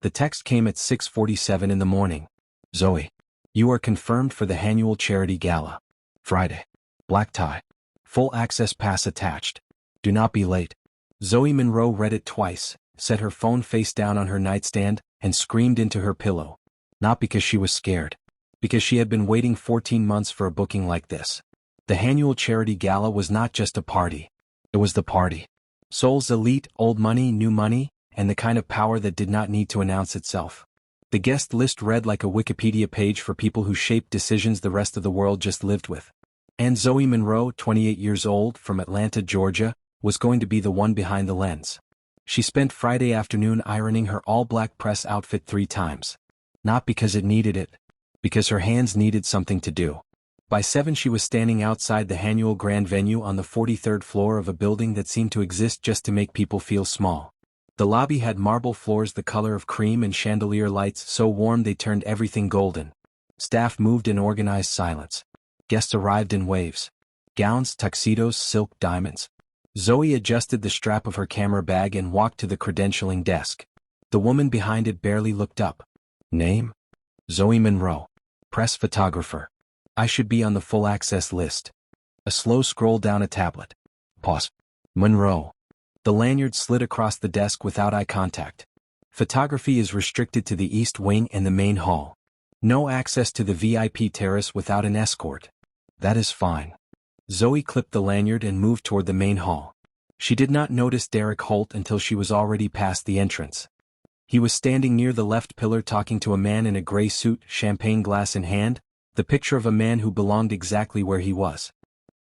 The text came at 6:47 in the morning. Zoe, you are confirmed for the annual charity gala. Friday. Black tie. Full access pass attached. Do not be late. Zoe Monroe read it twice, set her phone face down on her nightstand, and screamed into her pillow. Not because she was scared. Because she had been waiting 14 months for a booking like this. The annual charity gala was not just a party. It was the party. Seoul's elite, old money, new money, and the kind of power that did not need to announce itself. The guest list read like a Wikipedia page for people who shaped decisions the rest of the world just lived with. And Zoe Monroe, 28 years old, from Atlanta, Georgia, was going to be the one behind the lens. She spent Friday afternoon ironing her all-black press outfit 3 times. Not because it needed it. Because her hands needed something to do. By 7 she was standing outside the annual grand venue on the 43rd floor of a building that seemed to exist just to make people feel small. The lobby had marble floors the color of cream and chandelier lights so warm they turned everything golden. Staff moved in organized silence. Guests arrived in waves. Gowns, tuxedos, silk, diamonds. Zoe adjusted the strap of her camera bag and walked to the credentialing desk. The woman behind it barely looked up. Name? Zoe Monroe. Press photographer. I should be on the full access list. A slow scroll down a tablet. Pause. Monroe. The lanyard slid across the desk without eye contact. Photography is restricted to the East Wing and the main hall. No access to the VIP terrace without an escort. That is fine. Zoe clipped the lanyard and moved toward the main hall. She did not notice Derek Holt until she was already past the entrance. He was standing near the left pillar talking to a man in a gray suit, champagne glass in hand, the picture of a man who belonged exactly where he was.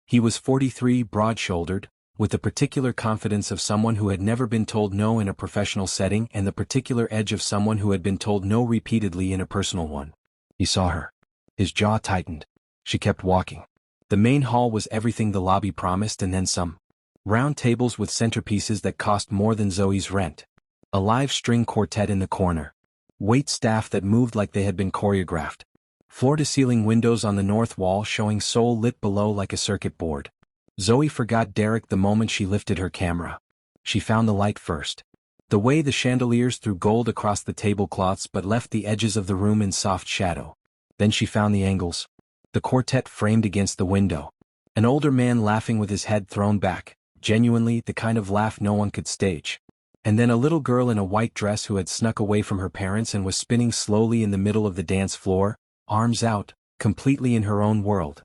He was 43, broad-shouldered, with the particular confidence of someone who had never been told no in a professional setting and the particular edge of someone who had been told no repeatedly in a personal one. He saw her. His jaw tightened. She kept walking. The main hall was everything the lobby promised and then some. Round tables with centerpieces that cost more than Zoe's rent. A live string quartet in the corner. Wait staff that moved like they had been choreographed. Floor-to-ceiling windows on the north wall showing Seoul lit below like a circuit board. Zoe forgot Derek the moment she lifted her camera. She found the light first. The way the chandeliers threw gold across the tablecloths but left the edges of the room in soft shadow. Then she found the angles. The quartet framed against the window. An older man laughing with his head thrown back, genuinely the kind of laugh no one could stage. And then a little girl in a white dress who had snuck away from her parents and was spinning slowly in the middle of the dance floor, arms out, completely in her own world.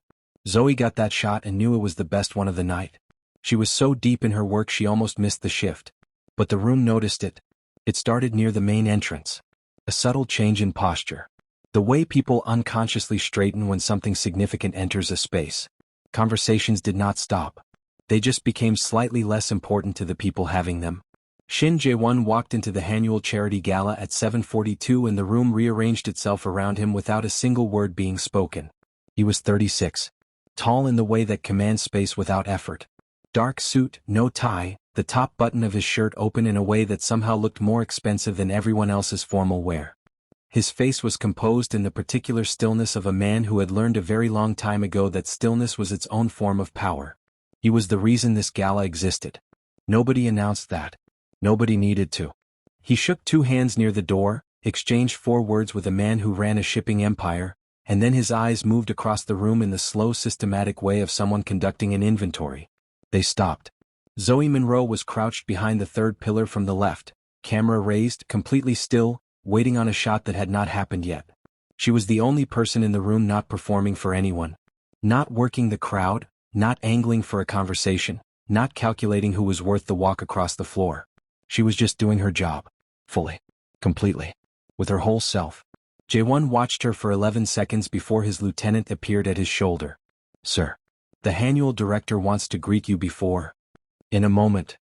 Zoe got that shot and knew it was the best one of the night. She was so deep in her work she almost missed the shift. But the room noticed it. It started near the main entrance. A subtle change in posture. The way people unconsciously straighten when something significant enters a space. Conversations did not stop. They just became slightly less important to the people having them. Shin Jae-won walked into the annual charity gala at 7:42 and the room rearranged itself around him without a single word being spoken. He was 36. Tall in the way that commands space without effort. Dark suit, no tie, the top button of his shirt open in a way that somehow looked more expensive than everyone else's formal wear. His face was composed in the particular stillness of a man who had learned a very long time ago that stillness was its own form of power. He was the reason this gala existed. Nobody announced that. Nobody needed to. He shook 2 hands near the door, exchanged 4 words with a man who ran a shipping empire, and then his eyes moved across the room in the slow systematic way of someone conducting an inventory. They stopped. Zoe Monroe was crouched behind the 3rd pillar from the left, camera raised, completely still, waiting on a shot that had not happened yet. She was the only person in the room not performing for anyone. Not working the crowd, not angling for a conversation, not calculating who was worth the walk across the floor. She was just doing her job. Fully. Completely. With her whole self. Jae-won watched her for 11 seconds before his lieutenant appeared at his shoulder. Sir. The annual director wants to greet you before. In a moment.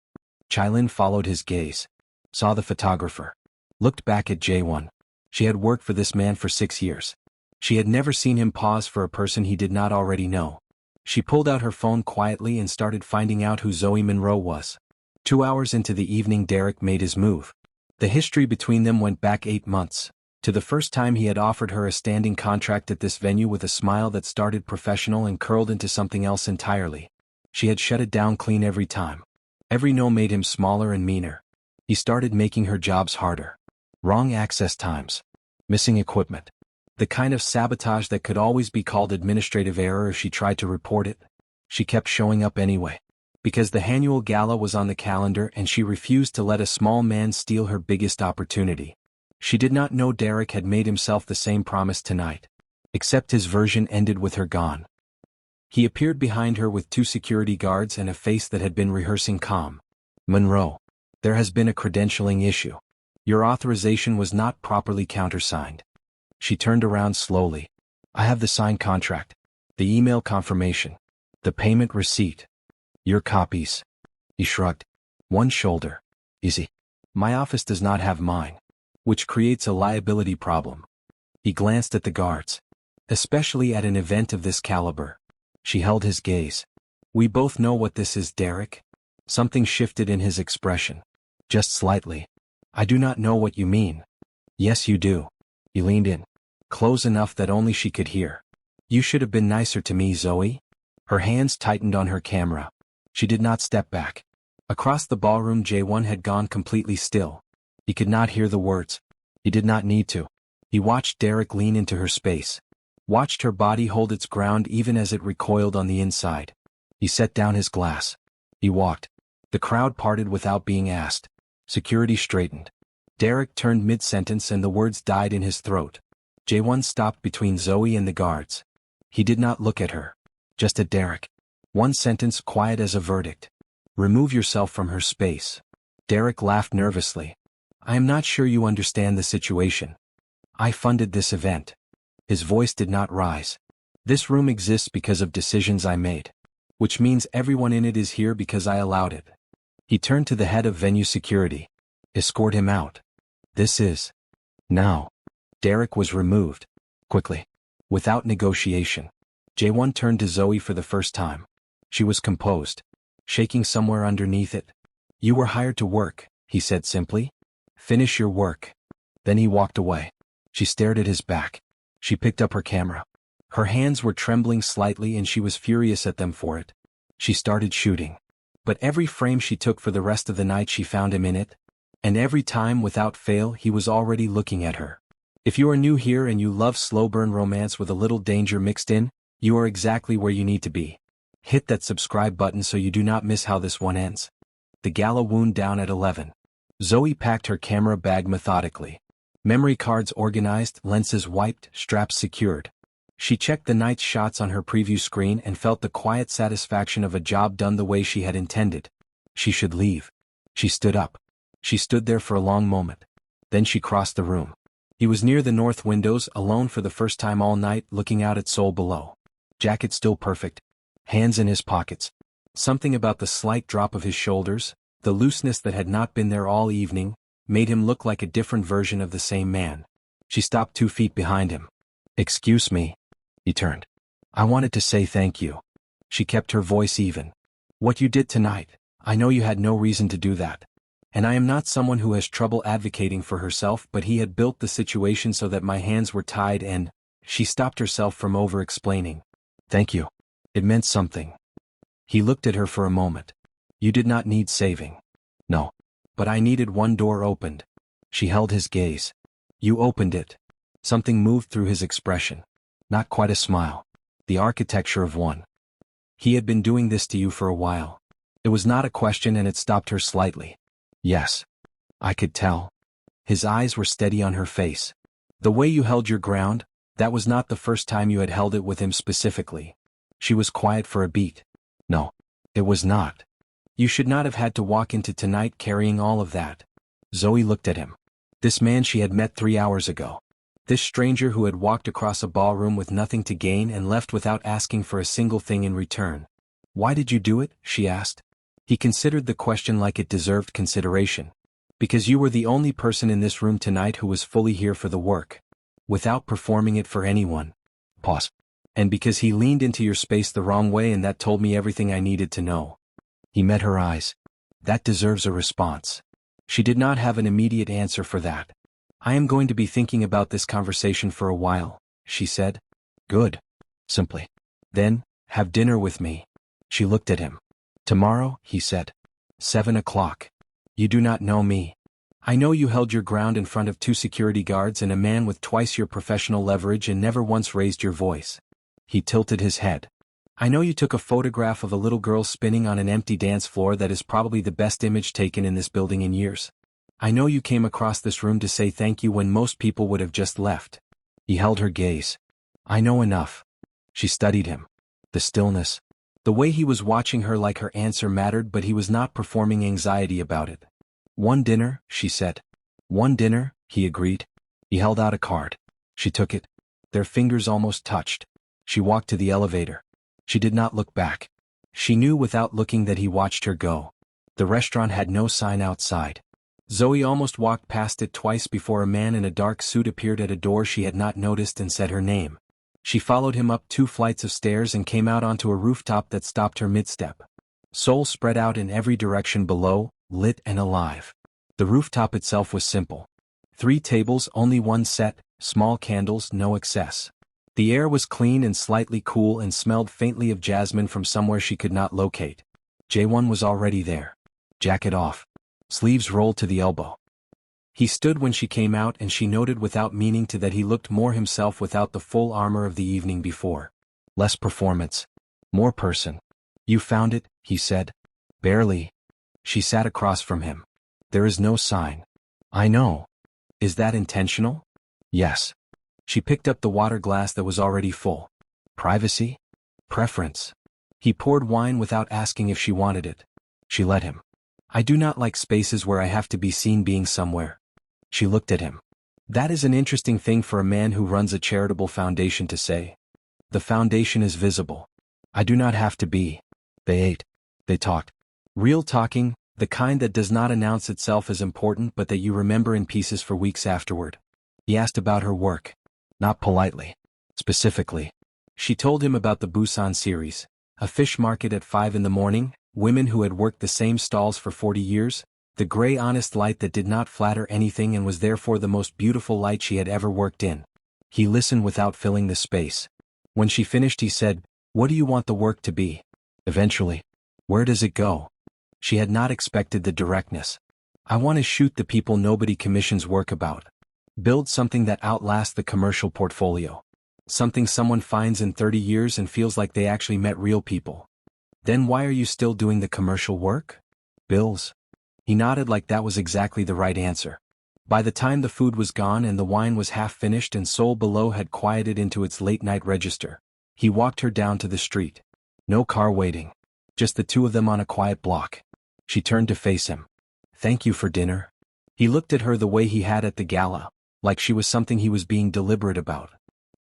Chailin followed his gaze. Saw the photographer. Looked back at Jae-won. She had worked for this man for 6 years. She had never seen him pause for a person he did not already know. She pulled out her phone quietly and started finding out who Zoe Monroe was. 2 hours into the evening Derek made his move. The history between them went back 8 months, to the first time he had offered her a standing contract at this venue with a smile that started professional and curled into something else entirely. She had shut it down clean every time. Every no made him smaller and meaner. He started making her jobs harder. Wrong access times. Missing equipment. The kind of sabotage that could always be called administrative error if she tried to report it. She kept showing up anyway. Because the annual gala was on the calendar and she refused to let a small man steal her biggest opportunity. She did not know Derek had made himself the same promise tonight. Except his version ended with her gone. He appeared behind her with 2 security guards and a face that had been rehearsing calm. Monroe. There has been a credentialing issue. Your authorization was not properly countersigned. She turned around slowly. I have the signed contract, the email confirmation, the payment receipt. Your copies. He shrugged. One shoulder. Easy. My office does not have mine. Which creates a liability problem. He glanced at the guards. Especially at an event of this caliber. She held his gaze. We both know what this is, Derek. Something shifted in his expression. Just slightly. I do not know what you mean. Yes, you do. He leaned in. Close enough that only she could hear. You should have been nicer to me, Zoe. Her hands tightened on her camera. She did not step back. Across the ballroom, Jae-won had gone completely still. He could not hear the words. He did not need to. He watched Derek lean into her space. Watched her body hold its ground even as it recoiled on the inside. He set down his glass. He walked. The crowd parted without being asked. Security straightened. Derek turned mid-sentence and the words died in his throat. Jae-won stopped between Zoe and the guards. He did not look at her. Just at Derek. One sentence, quiet as a verdict. Remove yourself from her space. Derek laughed nervously. I am not sure you understand the situation. I funded this event. His voice did not rise. This room exists because of decisions I made. Which means everyone in it is here because I allowed it. He turned to the head of venue security. Escort him out. This is. Now. Derek was removed. Quickly. Without negotiation. Jae-won turned to Zoe for the first time. She was composed. Shaking somewhere underneath it. You were hired to work, he said simply. Finish your work. Then he walked away. She stared at his back. She picked up her camera. Her hands were trembling slightly and she was furious at them for it. She started shooting. But every frame she took for the rest of the night she found him in it. And every time without fail he was already looking at her. If you are new here and you love slow burn romance with a little danger mixed in, you are exactly where you need to be. Hit that subscribe button so you do not miss how this one ends. The gala wound down at 11. Zoe packed her camera bag methodically. Memory cards organized, lenses wiped, straps secured. She checked the night's shots on her preview screen and felt the quiet satisfaction of a job done the way she had intended. She should leave. She stood up. She stood there for a long moment. Then she crossed the room. He was near the north windows, alone for the first time all night, looking out at Seoul below. Jacket still perfect. Hands in his pockets. Something about the slight drop of his shoulders, the looseness that had not been there all evening, made him look like a different version of the same man. She stopped 2 feet behind him. Excuse me. He turned. I wanted to say thank you. She kept her voice even. What you did tonight, I know you had no reason to do that. And I am not someone who has trouble advocating for herself, but he had built the situation so that my hands were tied and... She stopped herself from over-explaining. Thank you. It meant something. He looked at her for a moment. You did not need saving. No. But I needed one door opened. She held his gaze. You opened it. Something moved through his expression. Not quite a smile. The architecture of one. He had been doing this to you for a while. It was not a question and it stopped her slightly. Yes. I could tell. His eyes were steady on her face. The way you held your ground, that was not the first time you had held it with him specifically. She was quiet for a beat. No. It was not. You should not have had to walk into tonight carrying all of that. Zoe looked at him. This man she had met 3 hours ago. This stranger who had walked across a ballroom with nothing to gain and left without asking for a single thing in return. Why did you do it? She asked. He considered the question like it deserved consideration. Because you were the only person in this room tonight who was fully here for the work. Without performing it for anyone. Pause. And because he leaned into your space the wrong way and that told me everything I needed to know. He met her eyes. That deserves a response. She did not have an immediate answer for that. I am going to be thinking about this conversation for a while, she said. Good. Simply. Then, have dinner with me. She looked at him. Tomorrow, he said. 7 o'clock. You do not know me. I know you held your ground in front of 2 security guards and a man with twice your professional leverage and never once raised your voice. He tilted his head. I know you took a photograph of a little girl spinning on an empty dance floor that is probably the best image taken in this building in years. I know you came across this room to say thank you when most people would have just left. He held her gaze. I know enough. She studied him. The stillness. The way he was watching her like her answer mattered, but he was not performing anxiety about it. One dinner, she said. One dinner, he agreed. He held out a card. She took it. Their fingers almost touched. She walked to the elevator. She did not look back. She knew without looking that he watched her go. The restaurant had no sign outside. Zoe almost walked past it twice before a man in a dark suit appeared at a door she had not noticed and said her name. She followed him up 2 flights of stairs and came out onto a rooftop that stopped her mid-step. Seoul spread out in every direction below, lit and alive. The rooftop itself was simple. 3 tables, only 1 set, small candles, no excess. The air was clean and slightly cool and smelled faintly of jasmine from somewhere she could not locate. Jae-won was already there. Jacket off. Sleeves rolled to the elbow. He stood when she came out and she noted without meaning to that he looked more himself without the full armor of the evening before. Less performance. More person. You found it, he said. Barely. She sat across from him. There is no sign. I know. Is that intentional? Yes. She picked up the water glass that was already full. Privacy? Preference. He poured wine without asking if she wanted it. She let him. I do not like spaces where I have to be seen being somewhere. She looked at him. That is an interesting thing for a man who runs a charitable foundation to say. The foundation is visible. I do not have to be. They ate. They talked. Real talking, the kind that does not announce itself as important but that you remember in pieces for weeks afterward. He asked about her work. Not politely. Specifically. She told him about the Busan series, a fish market at 5 in the morning, women who had worked the same stalls for 40 years, the gray honest light that did not flatter anything and was therefore the most beautiful light she had ever worked in. He listened without filling the space. When she finished he said, What do you want the work to be? Eventually. Where does it go? She had not expected the directness. I want to shoot the people nobody commissions work about. Build something that outlasts the commercial portfolio. Something someone finds in 30 years and feels like they actually met real people. Then why are you still doing the commercial work? Bills. He nodded like that was exactly the right answer. By the time the food was gone and the wine was half finished and Seoul below had quieted into its late-night register, he walked her down to the street. No car waiting. Just the 2 of them on a quiet block. She turned to face him. Thank you for dinner. He looked at her the way he had at the gala, like she was something he was being deliberate about.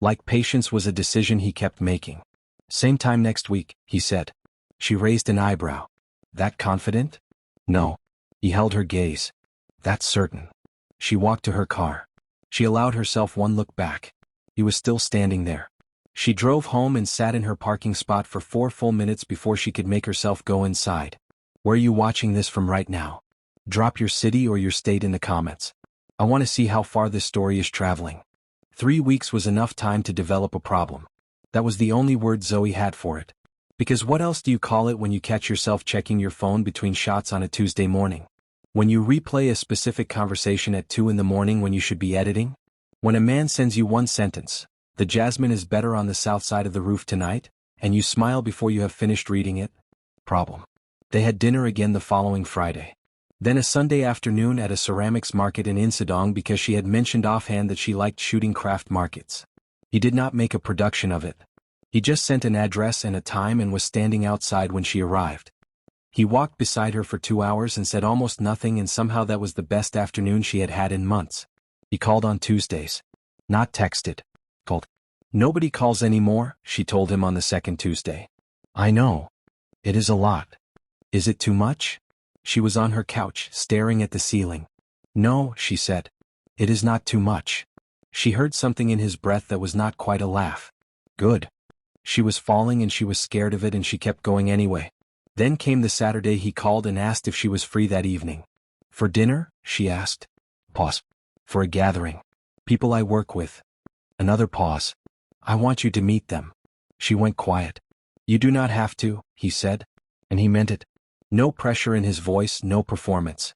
Like patience was a decision he kept making. Same time next week, he said. She raised an eyebrow. That confident? No. He held her gaze. That's certain. She walked to her car. She allowed herself one look back. He was still standing there. She drove home and sat in her parking spot for 4 full minutes before she could make herself go inside. Where are you watching this from right now? Drop your city or your state in the comments. I want to see how far this story is traveling. 3 weeks was enough time to develop a problem. That was the only word Zoe had for it. Because what else do you call it when you catch yourself checking your phone between shots on a Tuesday morning? When you replay a specific conversation at 2 in the morning when you should be editing? When a man sends you one sentence, the jasmine is better on the south side of the roof tonight, and you smile before you have finished reading it? Problem. They had dinner again the following Friday. Then a Sunday afternoon at a ceramics market in Insadong because she had mentioned offhand that she liked shooting craft markets. He did not make a production of it. He just sent an address and a time and was standing outside when she arrived. He walked beside her for 2 hours and said almost nothing, and somehow that was the best afternoon she had had in months. He called on Tuesdays. Not texted. Called. Nobody calls anymore, she told him on the second Tuesday. I know. It is a lot. Is it too much? She was on her couch, staring at the ceiling. No, she said. It is not too much. She heard something in his breath that was not quite a laugh. Good. She was falling and she was scared of it and she kept going anyway. Then came the Saturday he called and asked if she was free that evening. For dinner, she asked. Pause. For a gathering. People I work with. Another pause. I want you to meet them. She went quiet. You do not have to, he said. And he meant it. No pressure in his voice, no performance.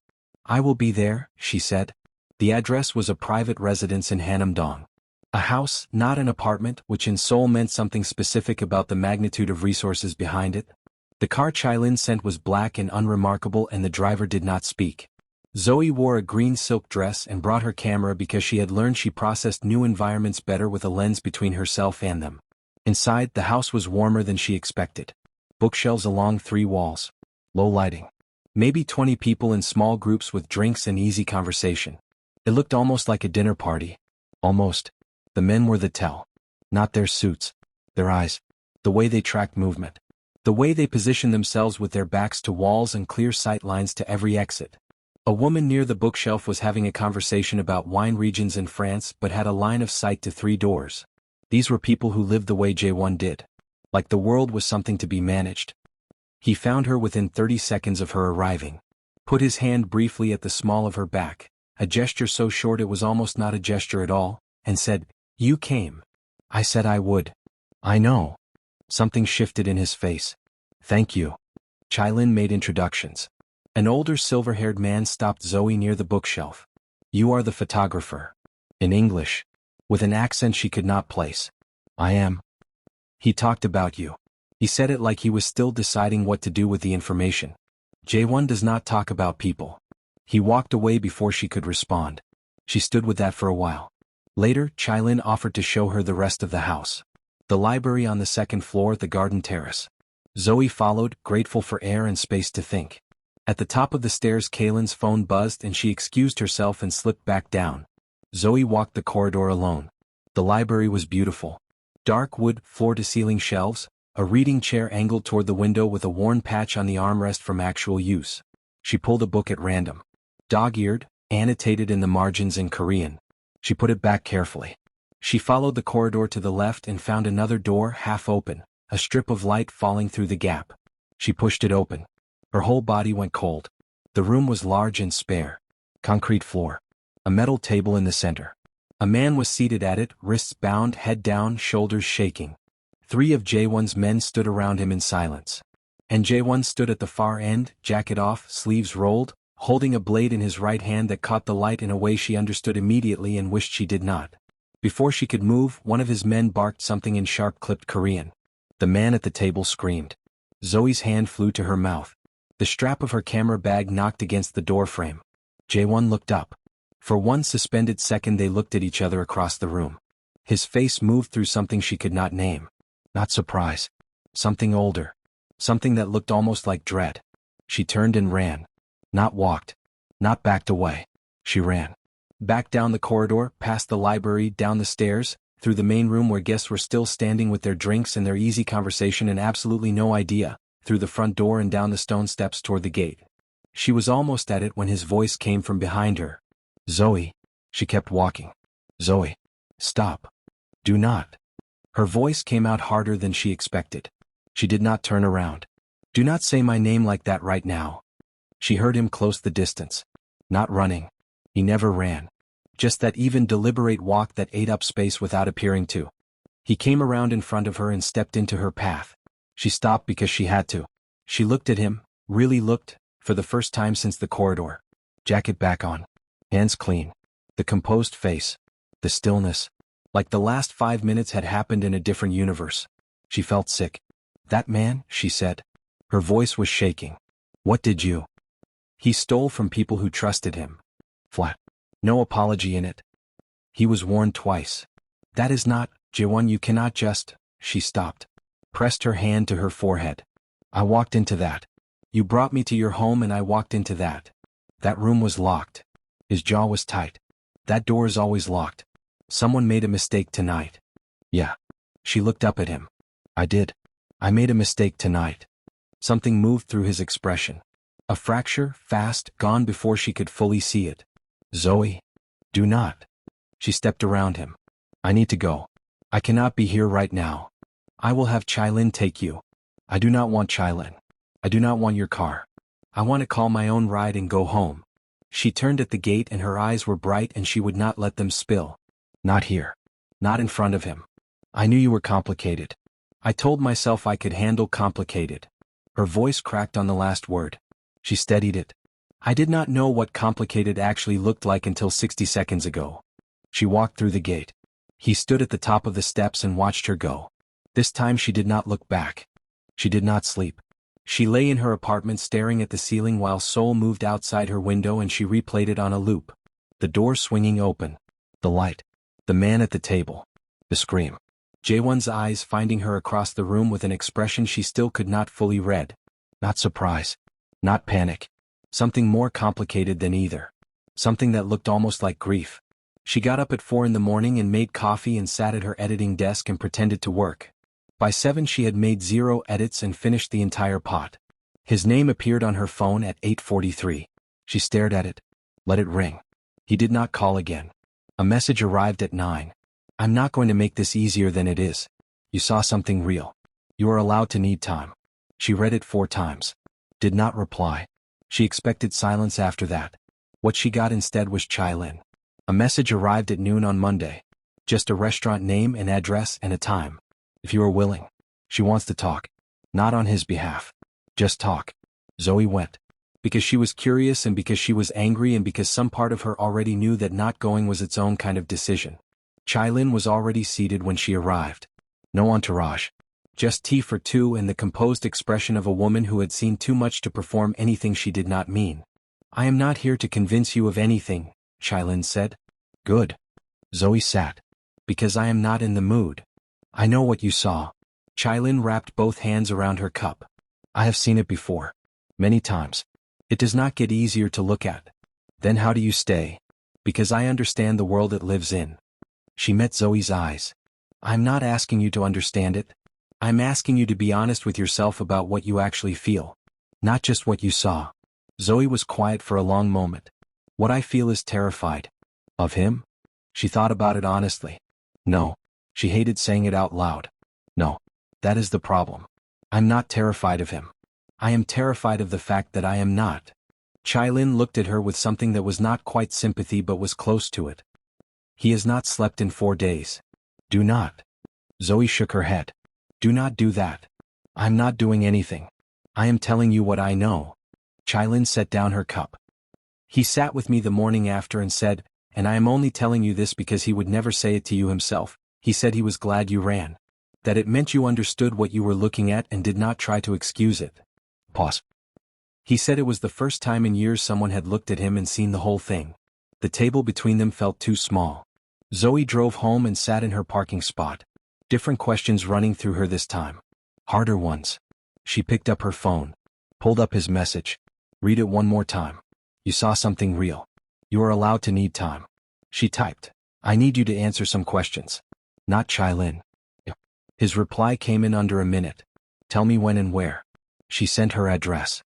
I will be there, she said. The address was a private residence in Hanam-dong. A house, not an apartment, which in Seoul meant something specific about the magnitude of resources behind it. The car Chailin sent was black and unremarkable, and the driver did not speak. Zoe wore a green silk dress and brought her camera because she had learned she processed new environments better with a lens between herself and them. Inside, the house was warmer than she expected. Bookshelves along 3 walls. Low lighting. Maybe 20 people in small groups with drinks and easy conversation. It looked almost like a dinner party. Almost. The men were the tell. Not their suits. Their eyes. The way they tracked movement. The way they positioned themselves with their backs to walls and clear sight lines to every exit. A woman near the bookshelf was having a conversation about wine regions in France but had a line of sight to 3 doors. These were people who lived the way Jae-won did. Like the world was something to be managed. He found her within 30 seconds of her arriving. Put his hand briefly at the small of her back, a gesture so short it was almost not a gesture at all, and said, "You came. I said I would." "I know." Something shifted in his face. "Thank you." Chailin made introductions. An older silver-haired man stopped Zoe near the bookshelf. "You are the photographer." In English. With an accent she could not place. "I am." "He talked about you." He said it like he was still deciding what to do with the information. Jae-won does not talk about people. He walked away before she could respond. She stood with that for a while. Later, Chailin offered to show her the rest of the house. The library on the 2nd floor, the garden terrace. Zoe followed, grateful for air and space to think. At the top of the stairs, Kaylin's phone buzzed and she excused herself and slipped back down. Zoe walked the corridor alone. The library was beautiful. Dark wood, floor-to-ceiling shelves, a reading chair angled toward the window with a worn patch on the armrest from actual use. She pulled a book at random. Dog-eared, annotated in the margins in Korean. She put it back carefully. She followed the corridor to the left and found another door half open, a strip of light falling through the gap. She pushed it open. Her whole body went cold. The room was large and spare. Concrete floor. A metal table in the center. A man was seated at it, wrists bound, head down, shoulders shaking. 3 of Jae-won's men stood around him in silence. And Jae-won stood at the far end, jacket off, sleeves rolled, holding a blade in his right hand that caught the light in a way she understood immediately and wished she did not. Before she could move, one of his men barked something in sharp-clipped Korean. The man at the table screamed. Zoe's hand flew to her mouth. The strap of her camera bag knocked against the doorframe. Jae-won looked up. For one suspended second they looked at each other across the room. His face moved through something she could not name. Not surprise. Something older. Something that looked almost like dread. She turned and ran. Not walked. Not backed away. She ran. Back down the corridor, past the library, down the stairs, through the main room where guests were still standing with their drinks and their easy conversation and absolutely no idea, through the front door and down the stone steps toward the gate. She was almost at it when his voice came from behind her. "Zoe." She kept walking. "Zoe. Stop. Do not." Her voice came out harder than she expected. She did not turn around. "Do not say my name like that right now." She heard him close the distance. Not running. He never ran. Just that even deliberate walk that ate up space without appearing to. He came around in front of her and stepped into her path. She stopped because she had to. She looked at him, really looked, for the first time since the corridor. Jacket back on. Hands clean. The composed face. The stillness. Like the last 5 minutes had happened in a different universe. She felt sick. "That man," she said. Her voice was shaking. "What did you?" He stole from people who trusted him. Flat. No apology in it. He was warned twice. "That is not, Jae-won, you cannot just..." She stopped. Pressed her hand to her forehead. "I walked into that. You brought me to your home and I walked into that. That room was locked." His jaw was tight. "That door is always locked. Someone made a mistake tonight." "Yeah." She looked up at him. "I did. I made a mistake tonight." Something moved through his expression. A fracture, fast, gone before she could fully see it. "Zoe. Do not." She stepped around him. "I need to go. I cannot be here right now. I will have Chailin take you. I do not want Chailin. I do not want your car. I want to call my own ride and go home." She turned at the gate and her eyes were bright and she would not let them spill. "Not here. Not in front of him. I knew you were complicated. I told myself I could handle complicated." Her voice cracked on the last word. She steadied it. I did not know what complicated actually looked like until 60 seconds ago. She walked through the gate. He stood at the top of the steps and watched her go. This time she did not look back. She did not sleep. She lay in her apartment staring at the ceiling while Seoul moved outside her window and she replayed it on a loop. The door swinging open. The light. The man at the table. The scream. Jae-won's eyes finding her across the room with an expression she still could not fully read. Not surprise. Not panic. Something more complicated than either. Something that looked almost like grief. She got up at 4 in the morning and made coffee and sat at her editing desk and pretended to work. By 7 she had made 0 edits and finished the entire pot. His name appeared on her phone at 8:43. She stared at it. Let it ring. He did not call again. A message arrived at 9. I'm not going to make this easier than it is. You saw something real. You are allowed to need time. She read it 4 times. Did not reply. She expected silence after that. What she got instead was Chae-lin. A message arrived at noon on Monday. Just a restaurant name and address and a time. If you are willing. She wants to talk. Not on his behalf. Just talk. Zoe went. Because she was curious and because she was angry and because some part of her already knew that not going was its own kind of decision. Chae-lin was already seated when she arrived. No entourage. Just tea for 2 and the composed expression of a woman who had seen too much to perform anything she did not mean. I am not here to convince you of anything, Chae-lin said. Good. Zoe sat. Because I am not in the mood. I know what you saw. Chae-lin wrapped both hands around her cup. I have seen it before. Many times. It does not get easier to look at. Then how do you stay? Because I understand the world it lives in. She met Zoe's eyes. I'm not asking you to understand it. I'm asking you to be honest with yourself about what you actually feel. Not just what you saw. Zoe was quiet for a long moment. What I feel is terrified. Of him? She thought about it honestly. No. She hated saying it out loud. No. That is the problem. I'm not terrified of him. I am terrified of the fact that I am not. Chae-lin looked at her with something that was not quite sympathy but was close to it. He has not slept in 4 days. Do not. Zoe shook her head. Do not do that. I'm not doing anything. I am telling you what I know. Chae-lin set down her cup. He sat with me the morning after and said, and I am only telling you this because he would never say it to you himself, he said he was glad you ran. That it meant you understood what you were looking at and did not try to excuse it. Pause. He said it was the first time in years someone had looked at him and seen the whole thing. The table between them felt too small. Zoe drove home and sat in her parking spot. Different questions running through her this time. Harder ones. She picked up her phone. Pulled up his message. Read it one more time. You saw something real. You are allowed to need time. She typed. I need you to answer some questions. Not Chae-lin. His reply came in under a minute. Tell me when and where. She sent her address.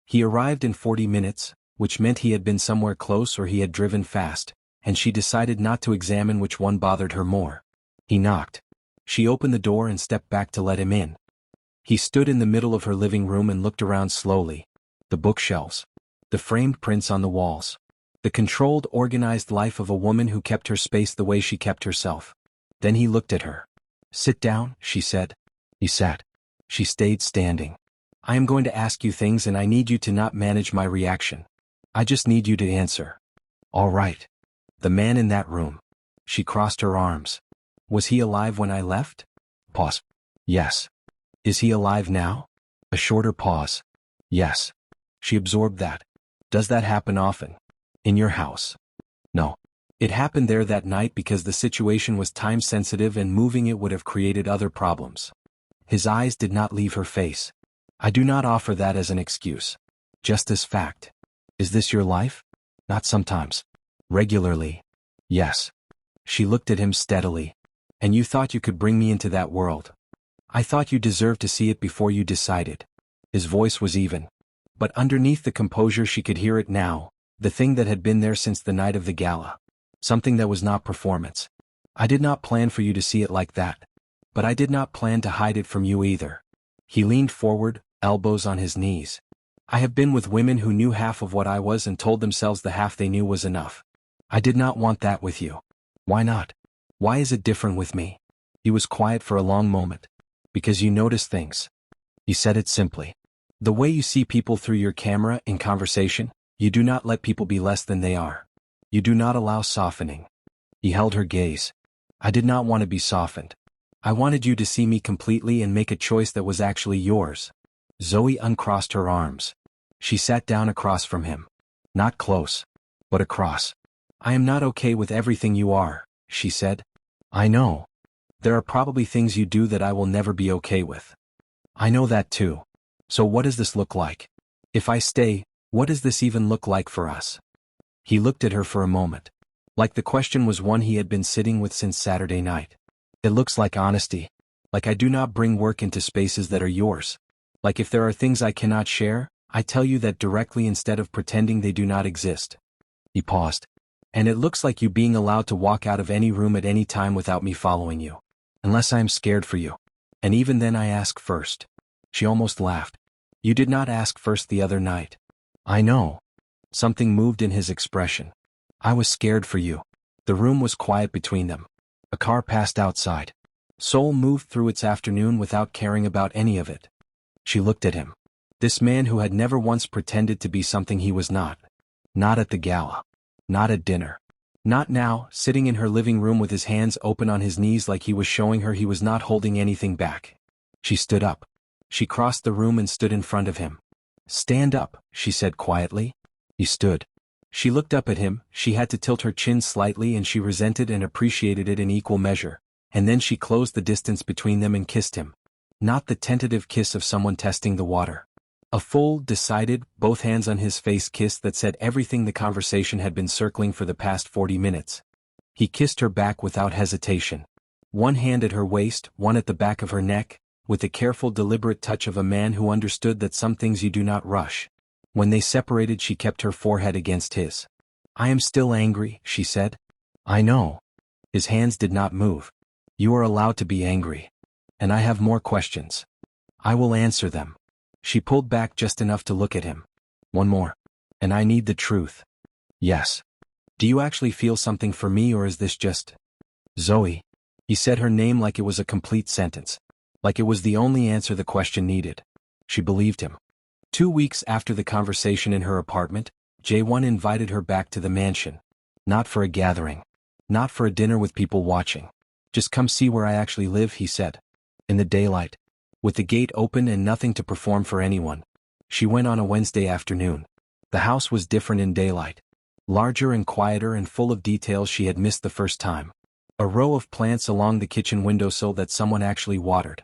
He arrived in 40 minutes, which meant he had been somewhere close or he had driven fast, and she decided not to examine which one bothered her more. He knocked. She opened the door and stepped back to let him in. He stood in the middle of her living room and looked around slowly. The bookshelves. The framed prints on the walls. The controlled, organized life of a woman who kept her space the way she kept herself. Then he looked at her. Sit down, she said. He sat. She stayed standing. I am going to ask you things and I need you to not manage my reaction. I just need you to answer. All right. The man in that room. She crossed her arms. Was he alive when I left? Pause. Yes. Is he alive now? A shorter pause. Yes. She absorbed that. Does that happen often? In your house? No. It happened there that night because the situation was time-sensitive and moving it would have created other problems. His eyes did not leave her face. I do not offer that as an excuse. Just as fact. Is this your life? Not sometimes. Regularly. Yes. She looked at him steadily. And you thought you could bring me into that world. I thought you deserved to see it before you decided. His voice was even. But underneath the composure she could hear it now, the thing that had been there since the night of the gala. Something that was not performance. I did not plan for you to see it like that. But I did not plan to hide it from you either. He leaned forward, elbows on his knees. I have been with women who knew half of what I was and told themselves the half they knew was enough. I did not want that with you. Why not? Why is it different with me? He was quiet for a long moment. Because you notice things. He said it simply. The way you see people through your camera in conversation, You do not let people be less than they are. You do not allow softening. He held her gaze. I did not want to be softened. I wanted you to see me completely and make a choice that was actually yours. Zoe uncrossed her arms. She sat down across from him. Not close, but across. I am not okay with everything you are, she said. I know. There are probably things you do that I will never be okay with. I know that too. So what does this look like? If I stay, what does this even look like for us? He looked at her for a moment. Like the question was one he had been sitting with since Saturday night. It looks like honesty. Like I do not bring work into spaces that are yours. Like if there are things I cannot share, I tell you that directly instead of pretending they do not exist. He paused. And it looks like you being allowed to walk out of any room at any time without me following you. Unless I am scared for you. And even then I ask first. She almost laughed. You did not ask first the other night. I know. Something moved in his expression. I was scared for you. The room was quiet between them. A car passed outside. Seoul moved through its afternoon without caring about any of it. She looked at him. This man who had never once pretended to be something he was not. Not at the gala. Not at dinner. Not now, sitting in her living room with his hands open on his knees like he was showing her he was not holding anything back. She stood up. She crossed the room and stood in front of him. Stand up, she said quietly. He stood. She looked up at him. She had to tilt her chin slightly and she resented and appreciated it in equal measure, and then she closed the distance between them and kissed him. Not the tentative kiss of someone testing the water. A full, decided, both hands on his face kiss that said everything the conversation had been circling for the past 40 minutes. He kissed her back without hesitation. One hand at her waist, one at the back of her neck, with the careful, deliberate touch of a man who understood that some things you do not rush. When they separated, she kept her forehead against his. I am still angry, she said. I know. His hands did not move. You are allowed to be angry. And I have more questions. I will answer them. She pulled back just enough to look at him. One more. And I need the truth. Yes. Do you actually feel something for me, or is this just... Zoe. He said her name like it was a complete sentence. Like it was the only answer the question needed. She believed him. 2 weeks after the conversation in her apartment, Jae-won invited her back to the mansion. Not for a gathering. Not for a dinner with people watching. Just come see where I actually live, he said. In the daylight. With the gate open and nothing to perform for anyone. She went on a Wednesday afternoon. The house was different in daylight. Larger and quieter and full of details she had missed the first time. A row of plants along the kitchen windowsill that someone actually watered.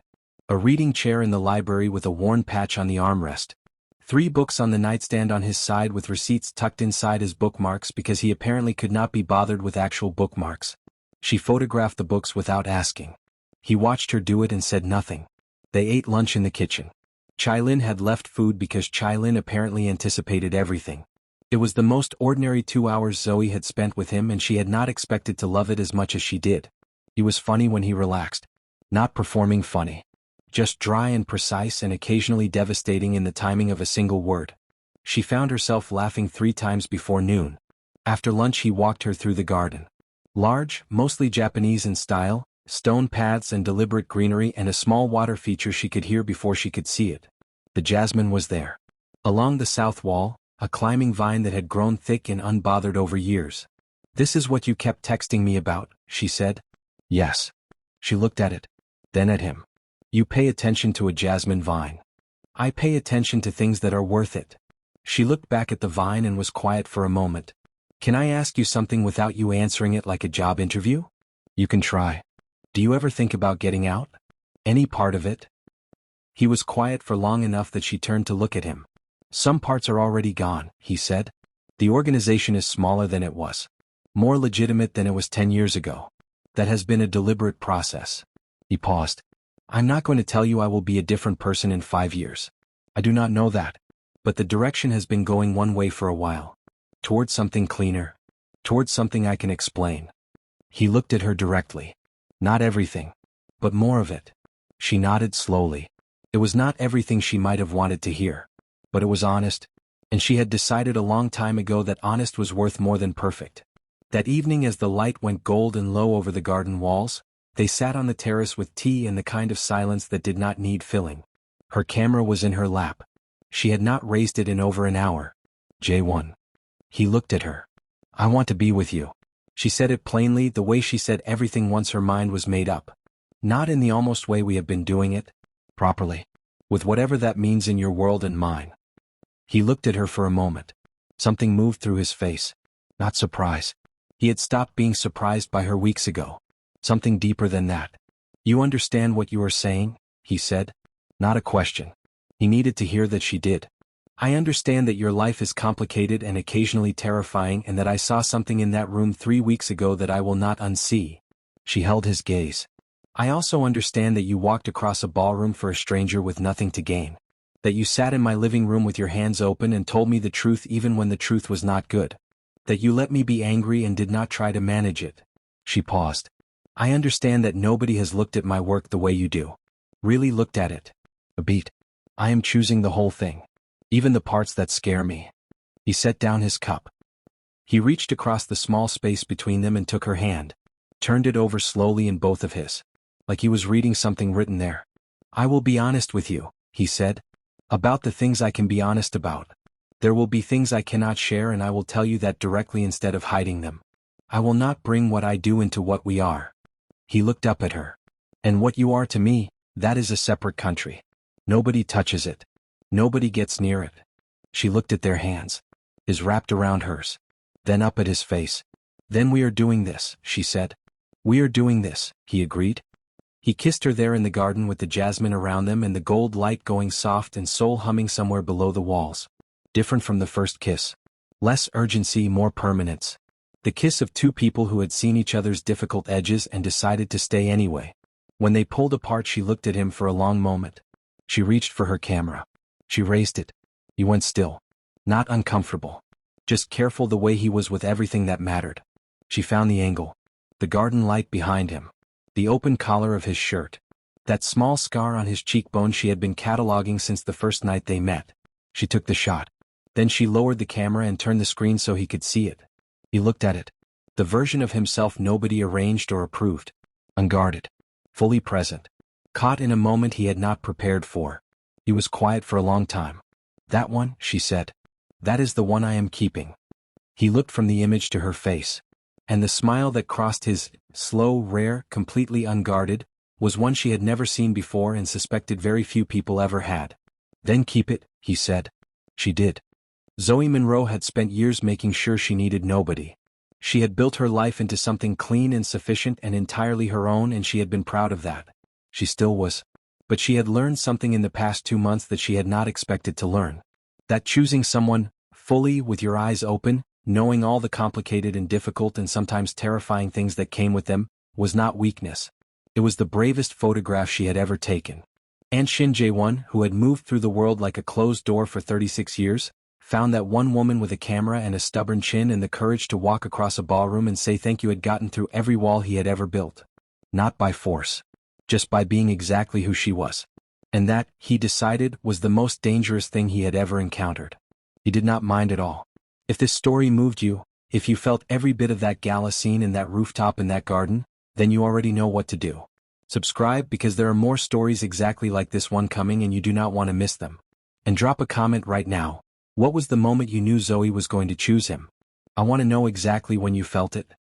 A reading chair in the library with a worn patch on the armrest. 3 books on the nightstand on his side with receipts tucked inside his bookmarks because he apparently could not be bothered with actual bookmarks. She photographed the books without asking. He watched her do it and said nothing. They ate lunch in the kitchen. Chailin had left food because Chailin apparently anticipated everything. It was the most ordinary 2 hours Zoe had spent with him, and she had not expected to love it as much as she did. He was funny when he relaxed. Not performing funny. Just dry and precise and occasionally devastating in the timing of a single word. She found herself laughing 3 times before noon. After lunch he walked her through the garden. Large, mostly Japanese in style, stone paths and deliberate greenery and a small water feature she could hear before she could see it. The jasmine was there. Along the south wall, a climbing vine that had grown thick and unbothered over years. This is what you kept texting me about, she said. Yes. She looked at it. Then at him. You pay attention to a jasmine vine. I pay attention to things that are worth it. She looked back at the vine and was quiet for a moment. Can I ask you something without you answering it like a job interview? You can try. Do you ever think about getting out? Any part of it? He was quiet for long enough that she turned to look at him. Some parts are already gone, he said. The organization is smaller than it was. More legitimate than it was 10 years ago. That has been a deliberate process. He paused. I'm not going to tell you I will be a different person in 5 years. I do not know that. But the direction has been going one way for a while. Towards something cleaner. Towards something I can explain. He looked at her directly. Not everything. But more of it. She nodded slowly. It was not everything she might have wanted to hear. But it was honest. And she had decided a long time ago that honest was worth more than perfect. That evening as the light went gold and low over the garden walls, they sat on the terrace with tea and the kind of silence that did not need filling. Her camera was in her lap. She had not raised it in over an hour. Jae-won. He looked at her. I want to be with you. She said it plainly, the way she said everything once her mind was made up. Not in the almost way we have been doing it. Properly. With whatever that means in your world and mine. He looked at her for a moment. Something moved through his face. Not surprise. He had stopped being surprised by her weeks ago. Something deeper than that. You understand what you are saying? He said. Not a question. He needed to hear that she did. I understand that your life is complicated and occasionally terrifying and that I saw something in that room 3 weeks ago that I will not unsee. She held his gaze. I also understand that you walked across a ballroom for a stranger with nothing to gain. That you sat in my living room with your hands open and told me the truth even when the truth was not good. That you let me be angry and did not try to manage it. She paused. I understand that nobody has looked at my work the way you do. Really looked at it. A beat. I am choosing the whole thing. Even the parts that scare me. He set down his cup. He reached across the small space between them and took her hand. Turned it over slowly in both of his. Like he was reading something written there. I will be honest with you, he said. About the things I can be honest about. There will be things I cannot share and I will tell you that directly instead of hiding them. I will not bring what I do into what we are. He looked up at her. And what you are to me, that is a separate country. Nobody touches it. Nobody gets near it. She looked at their hands. His wrapped around hers. Then up at his face. Then we are doing this, she said. We are doing this, he agreed. He kissed her there in the garden with the jasmine around them and the gold light going soft and soul humming somewhere below the walls. Different from the first kiss. Less urgency, more permanence. The kiss of two people who had seen each other's difficult edges and decided to stay anyway. When they pulled apart, she looked at him for a long moment. She reached for her camera. She raised it. He went still. Not uncomfortable. Just careful the way he was with everything that mattered. She found the angle. The garden light behind him. The open collar of his shirt. That small scar on his cheekbone she had been cataloging since the first night they met. She took the shot. Then she lowered the camera and turned the screen so he could see it. He looked at it. The version of himself nobody arranged or approved. Unguarded. Fully present. Caught in a moment he had not prepared for. He was quiet for a long time. That one, she said. That is the one I am keeping. He looked from the image to her face. And the smile that crossed his, slow, rare, completely unguarded, was one she had never seen before and suspected very few people ever had. Then keep it, he said. She did. Zoe Monroe had spent years making sure she needed nobody. She had built her life into something clean and sufficient and entirely her own, and she had been proud of that. She still was. But she had learned something in the past 2 months that she had not expected to learn. That choosing someone, fully, with your eyes open, knowing all the complicated and difficult and sometimes terrifying things that came with them, was not weakness. It was the bravest photograph she had ever taken. And Shin Jae-won, who had moved through the world like a closed door for 36 years, found that one woman with a camera and a stubborn chin and the courage to walk across a ballroom and say thank you had gotten through every wall he had ever built. Not by force. Just by being exactly who she was. And that, he decided, was the most dangerous thing he had ever encountered. He did not mind at all. If this story moved you, if you felt every bit of that gala scene in that rooftop in that garden, then you already know what to do. Subscribe because there are more stories exactly like this one coming and you do not want to miss them. And drop a comment right now. What was the moment you knew Zoe was going to choose him? I want to know exactly when you felt it.